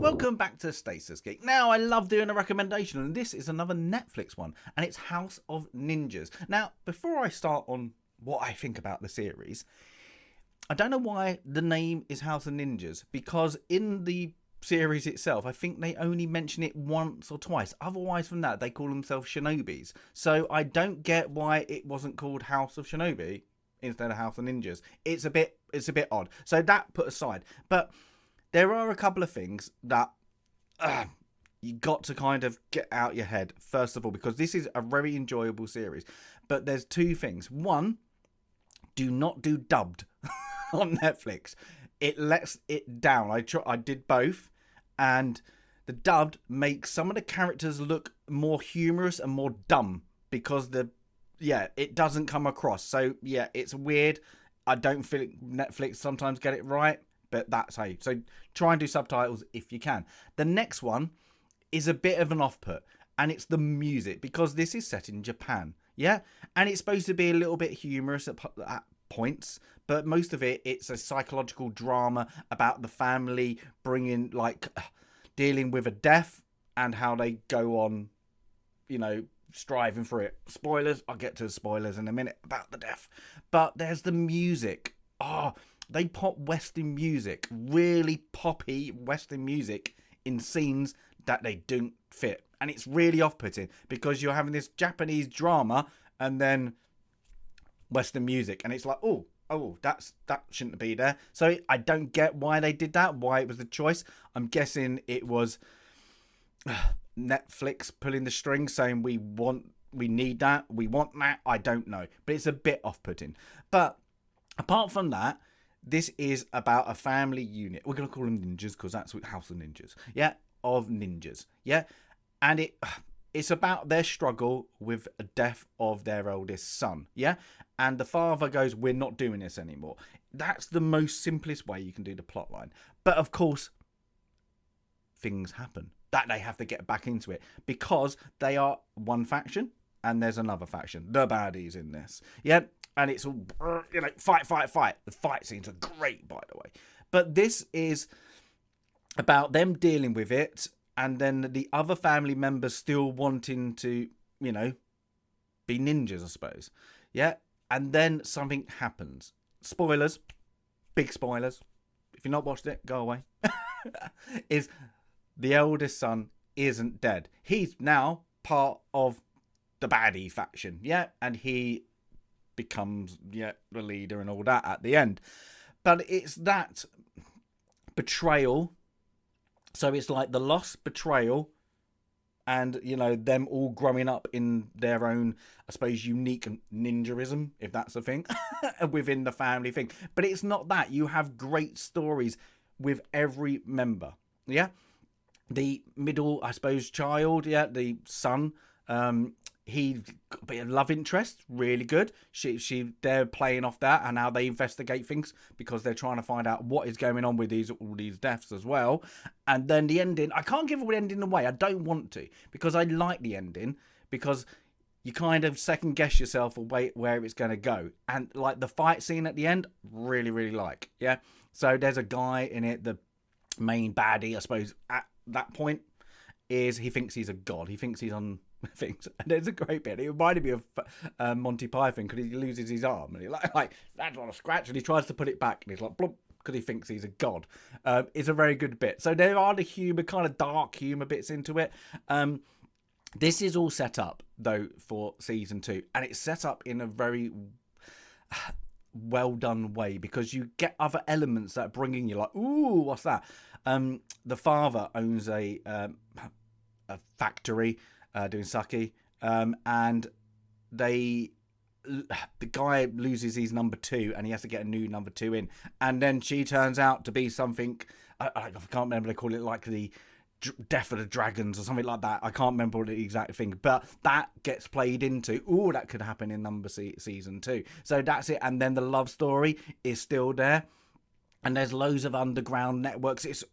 welcome back to Stasis Geek. Now, I love doing a recommendation, and this is another Netflix one, and it's House of Ninjas. Now, before I start on what I think about the series, I don't know why the name is House of Ninjas, because in the series itself, I think they only mention it once or twice. Otherwise, from that, they call themselves Shinobis. So I don't get why it wasn't called House of Shinobi instead of House of Ninjas. It's a bit odd. So that put aside, but there are a couple of things that you got to kind of get out your head, first of all, because this is a very enjoyable series. But there's two things. One, do not do dubbed on Netflix. It lets it down. I did both, and the dubbed makes some of the characters look more humorous and more dumb because it doesn't come across. So yeah, it's weird. I don't feel Netflix sometimes get it right. But that's how you. So try and do subtitles if you can. The next one is a bit of an off-put, and it's the music, because this is set in Japan, yeah? And it's supposed to be a little bit humorous at points, but most of it's a psychological drama about the family dealing with a death and how they go on, striving for it. Spoilers, I'll get to spoilers in a minute about the death. But there's the music. They pop Western music, really poppy Western music in scenes that they don't fit. And it's really off-putting because you're having this Japanese drama and then Western music. And it's like, that shouldn't be there. So I don't get why they did that, why it was the choice. I'm guessing it was Netflix pulling the strings saying we need that, we want that. I don't know. But it's a bit off-putting. But apart from that, this is about a family unit. We're going to call them ninjas because that's what House of Ninjas. Yeah, of ninjas. Yeah, and it's about their struggle with the death of their eldest son. Yeah, and the father goes, "We're not doing this anymore." That's the most simplest way you can do the plot line. But of course, things happen that they have to get back into it because they are one faction and there's another faction. The baddies in this. Yeah. And it's all, fight. The fight scenes are great, by the way. But this is about them dealing with it, and then the other family members still wanting to, be ninjas, I suppose. Yeah? And then something happens. Spoilers. Big spoilers. If you've not watched it, go away. Is the eldest son isn't dead. He's now part of the baddie faction. Yeah? And he becomes the leader and all that at the end, but it's that betrayal. So it's like the loss, betrayal, and them all growing up in their own, I suppose, unique ninjaism, if that's a thing, within the family thing. But it's not that. You have great stories with every member. Yeah, the middle, I suppose, child. Yeah, the son. He got a bit of love interest, really good. They're playing off that and how they investigate things because they're trying to find out what is going on with all these deaths as well. And then the ending, I can't give the ending away. I don't want to because I like the ending because you kind of second guess yourself where it's going to go. And like the fight scene at the end, really, really like. Yeah. So there's a guy in it, the main baddie, I suppose, at that point is he thinks he's a god. He thinks he's on things, and there's a great bit. It reminded me of Monty Python because he loses his arm and he like that's not a scratch, and he tries to put it back and he's like blump because he thinks he's a god. It's a very good bit. So there are the humor, kind of dark humor bits into it. This is all set up though for season 2, and it's set up in a very well done way because you get other elements that are bringing you like, ooh, what's that? The father owns a factory doing sake, and the guy loses his number 2 and he has to get a new number 2 in, and then she turns out to be something I can't remember, they call it like the Death of the Dragons or something like that. I can't remember the exact thing, but that gets played into, that could happen in season 2. So that's it. And then the love story is still there. And there's loads of underground networks. It's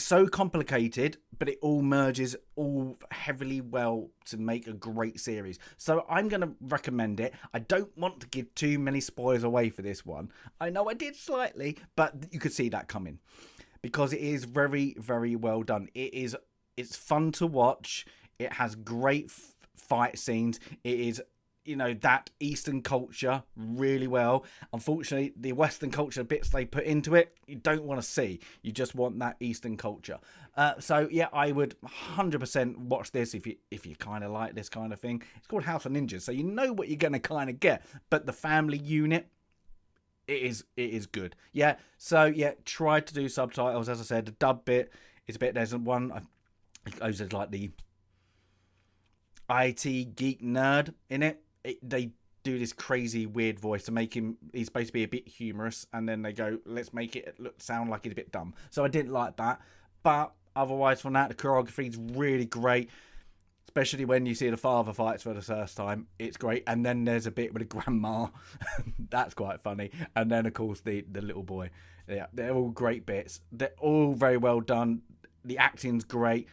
so complicated, but it all merges all heavily well to make a great series. So I'm going to recommend it. I don't want to give too many spoilers away for this one. I know I did slightly, but you could see that coming. because it is very, very well done. It's fun to watch. It has great fight scenes. It is, you know, that Eastern culture really well. Unfortunately, the Western culture bits they put into it, you don't want to see. You just want that Eastern culture. So yeah, I would 100% watch this if you kind of like this kind of thing. It's called House of Ninjas, so you know what you're going to kind of get. But the family unit, it is good. Yeah. So yeah, try to do subtitles. As I said, the dub bit is a bit. There's one. I was like the IT geek nerd in it. They do this crazy weird voice to make him. He's supposed to be a bit humorous, and then they go, "Let's make it sound like he's a bit dumb." So I didn't like that. But otherwise, from that, the choreography is really great. Especially when you see the father fights for the first time. It's great. And then there's a bit with the grandma. That's quite funny. And then, of course, the little boy. Yeah, they're all great bits. They're all very well done. The acting's great.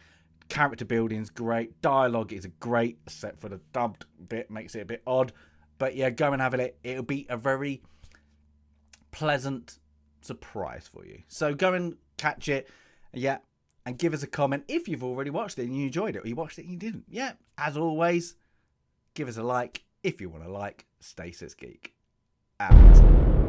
Character building's great. Dialogue is great, except for the dubbed bit. Makes it a bit odd. But yeah, go and have it. It'll be a very pleasant surprise for you. So go and catch it. Yeah. And give us a comment if you've already watched it and you enjoyed it, or you watched it and you didn't. Yeah, as always, give us a like if you want to like Stasis Geek. Out.